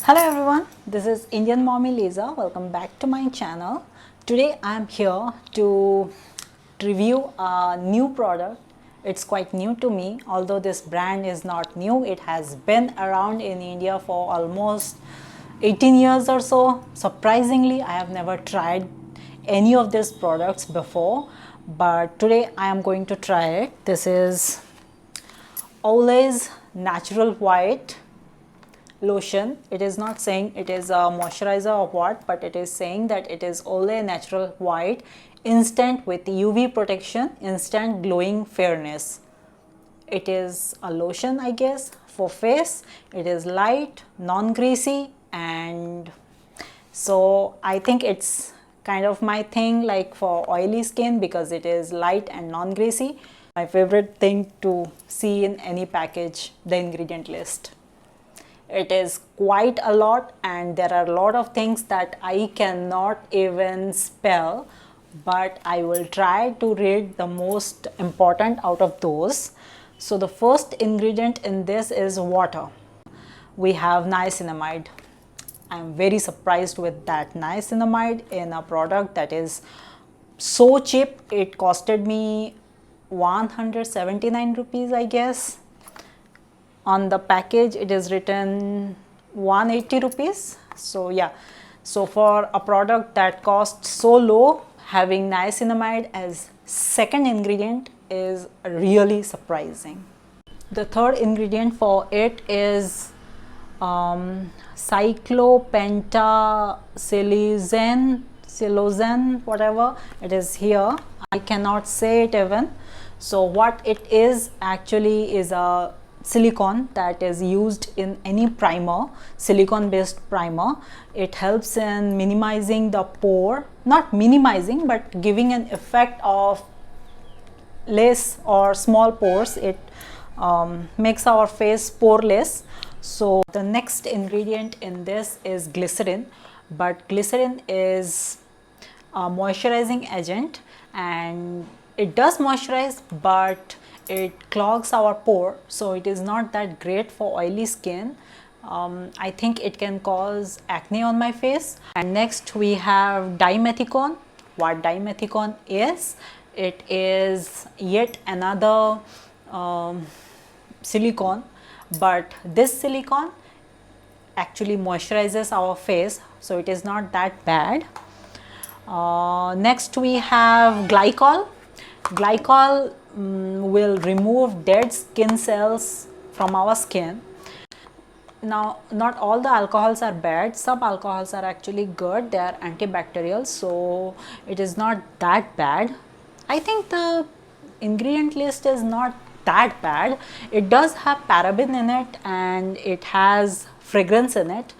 Hello everyone, this is Indian Mommy Lisa. Welcome back to my channel. Today I am here to review a new product. It's quite new to me, although this brand is not new. It has been around in India for almost 18 years or so. Surprisingly, I have never tried any of these products before, but today I am going to try it. This is Olay's Natural White lotion. It is not saying it is a moisturizer or what, but it is saying that it is Olay Natural White Instant with UV protection, instant glowing fairness. It is a lotion, I guess, for face. It is light, non-greasy, and so I think it's kind of my thing, like for oily skin, because it is light and non-greasy. My favorite thing to see in any package, the ingredient list. It is quite a lot, and there are a lot of things that I cannot even spell, but I will try to read the most important out of those. So the first ingredient in this is water. We have niacinamide. I'm very surprised with that niacinamide in a product that is so cheap. It costed me 179 rupees, I guess. On the package it is written 180 rupees. So yeah, so for a product that costs so low, having niacinamide as second ingredient is really surprising. The third ingredient for it is cyclopentasiloxane, whatever it is here. I cannot say it even. So what it is actually is a silicone that is used in any primer, silicone based primer. It helps in minimizing the pore, not minimizing, but giving an effect of less or small pores. It makes our face poreless. So the next ingredient in this is glycerin, but glycerin is a moisturizing agent, and it does moisturize, but it clogs our pore, so it is not that great for oily skin. I think it can cause acne on my face. And next we have dimethicone. What dimethicone is? It is yet another silicone, but this silicone actually moisturizes our face, so it is not that bad. Next we have glycol. Glycol will remove dead skin cells from our skin. Now, not all the alcohols are bad. Some alcohols are actually good. They are antibacterial, so it is not that bad. I think the ingredient list is not that bad. It does have paraben in it, and it has fragrance in it.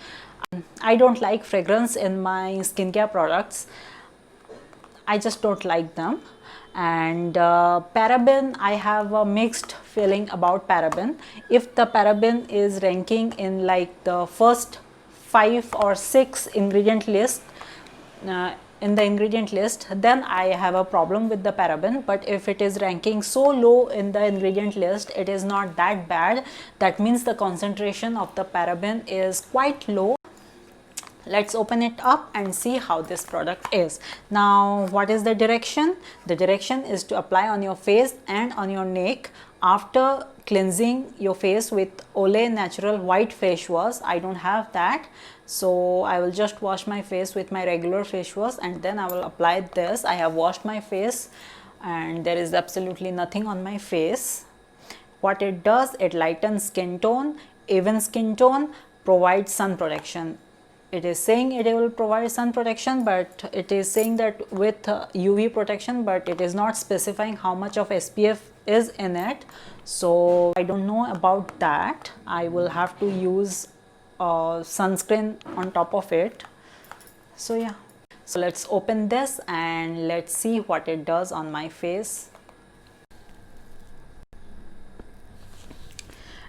I don't like fragrance in my skincare products. I just don't like them. And paraben, I have a mixed feeling about paraben. If the paraben is ranking in like the first 5 or 6 ingredient list, in the ingredient list, then I have a problem with the paraben. But if it is ranking so low in the ingredient list, it is not that bad. That means the concentration of the paraben is quite low. Let's open it up and see how this product is. Now, what is the direction? The direction is to apply on your face and on your neck after cleansing your face with Olay Natural White Face Wash. I don't have that, so I will just wash my face with my regular face wash, and then I will apply this. I have washed my face and there is absolutely nothing on my face. What it does, it lightens skin tone, even skin tone, provides sun protection. It is saying it will provide sun protection, but it is saying that with UV protection, but it is not specifying how much of SPF is in it. So I don't know about that. I will have to use sunscreen on top of it. So yeah, so let's open this and let's see what it does on my face.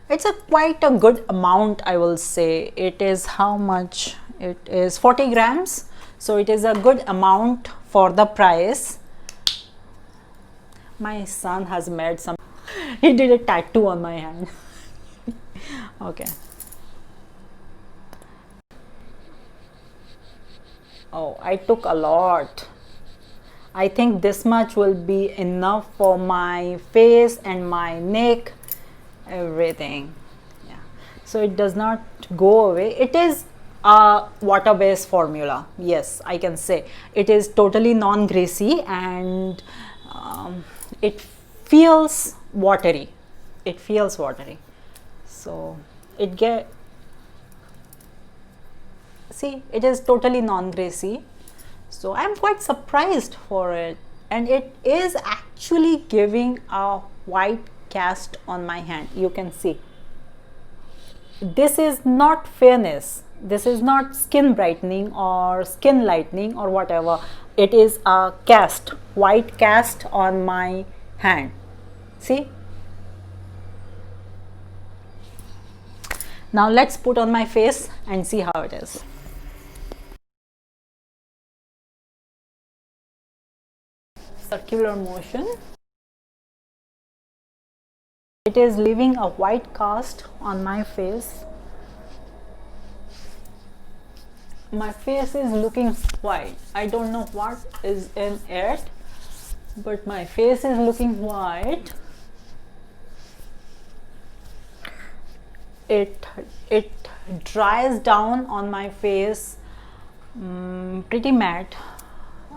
It's a quite a good amount, I will say. It is how much? It is 40 grams, so it is a good amount for the price. My son has made some, he did a tattoo on my hand. Okay. Oh, I took a lot. I think this much will be enough for my face and my neck, everything. Yeah. So it does not go away. It is a water based formula. Yes, I can say it is totally non greasy, and it feels watery. It feels watery. So it get, see, it is totally non greasy. So I'm quite surprised for it, and it is actually giving a white cast on my hand. You can see this is not fairness, this is not skin brightening or skin lightening or whatever. It is a cast, white cast on my hand. See, now let's put on my face and see how it is. Circular motion. It is leaving a white cast on my face. My face is looking white. I don't know what is in it, but my face is looking white. It dries down on my face pretty matte.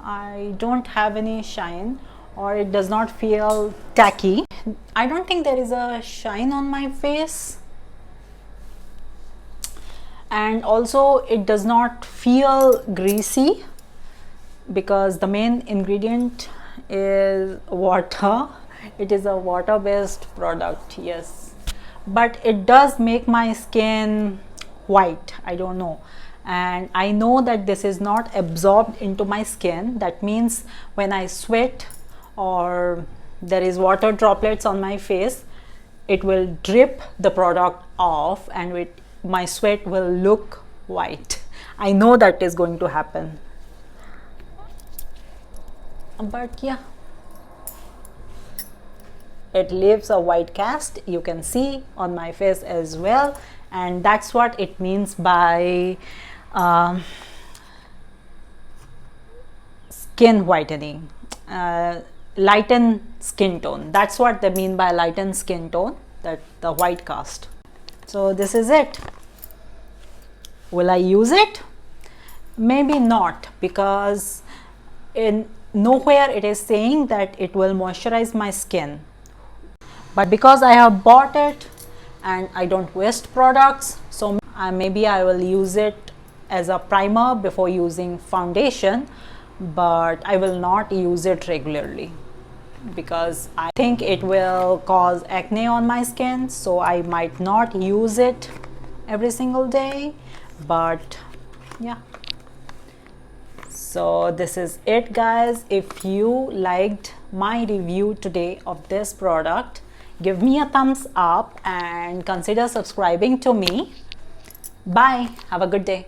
I don't have any shine, or it does not feel tacky. I don't think there is a shine on my face, and also it does not feel greasy because the main ingredient is water. It is a water based product, yes, but it does make my skin white. I don't know, and I know that this is not absorbed into my skin. That means when I sweat or there is water droplets on my face, it will drip the product off, and my sweat will look white. I know that is going to happen, but yeah, it leaves a white cast. You can see on my face as well, and that's what it means by skin whitening, lighten skin tone. That's what they mean by lighten skin tone, that the white cast. So this is it. Will I use it? Maybe not, because in nowhere it is saying that it will moisturize my skin, but because I have bought it and I don't waste products, so maybe I will use it as a primer before using foundation, but I will not use it regularly because I think it will cause acne on my skin, so I might not use it every single day. But yeah, so this is it, guys. If you liked my review today of this product, give me a thumbs up and consider subscribing to me. Bye, have a good day.